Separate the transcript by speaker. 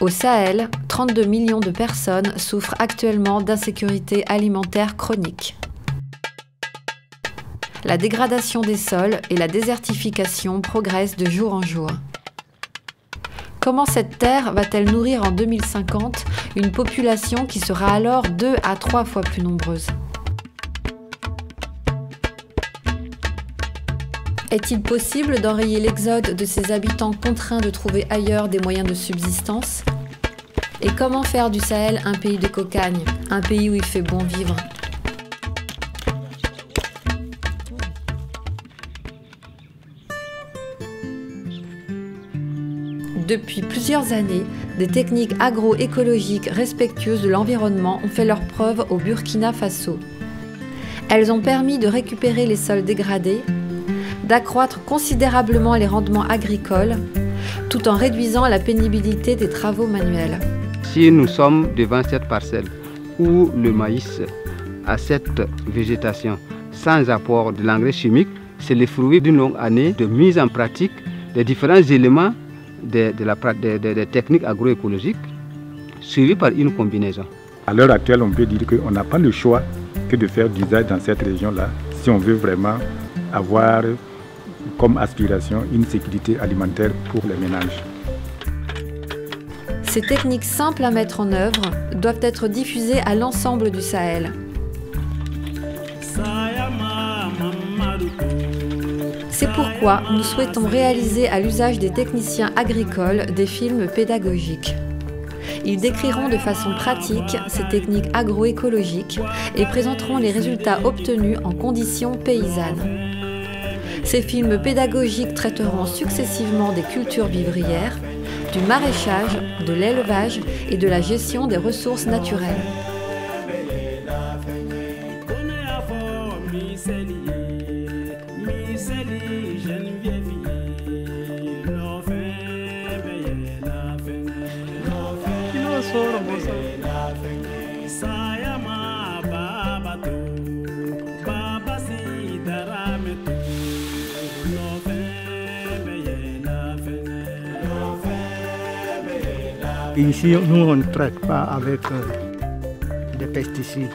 Speaker 1: Au Sahel, 32 millions de personnes souffrent actuellement d'insécurité alimentaire chronique. La dégradation des sols et la désertification progressent de jour en jour. Comment cette terre va-t-elle nourrir en 2050 une population qui sera alors 2 à 3 fois plus nombreuse? Est-il possible d'enrayer l'exode de ces habitants contraints de trouver ailleurs des moyens de subsistance? Et comment faire du Sahel un pays de cocagne, un pays où il fait bon vivre? Depuis plusieurs années, des techniques agroécologiques respectueuses de l'environnement ont fait leurs preuves au Burkina Faso. Elles ont permis de récupérer les sols dégradés, d'accroître considérablement les rendements agricoles, tout en réduisant la pénibilité des travaux manuels.
Speaker 2: Si nous sommes devant cette parcelle où le maïs a cette végétation sans apport de l'engrais chimique, c'est le fruit d'une longue année de mise en pratique des différents éléments des techniques agroécologiques suivies par une combinaison.
Speaker 3: À l'heure actuelle, on peut dire qu'on n'a pas le choix que de faire d'usage dans cette région-là si on veut vraiment avoir comme aspiration une sécurité alimentaire pour les ménages.
Speaker 1: Ces techniques simples à mettre en œuvre doivent être diffusées à l'ensemble du Sahel. C'est pourquoi nous souhaitons réaliser à l'usage des techniciens agricoles des films pédagogiques. Ils décriront de façon pratique ces techniques agroécologiques et présenteront les résultats obtenus en conditions paysannes. Ces films pédagogiques traiteront successivement des cultures vivrières, du maraîchage, de l'élevage et de la gestion des ressources naturelles.
Speaker 4: Ici, nous, on ne traite pas avec des pesticides.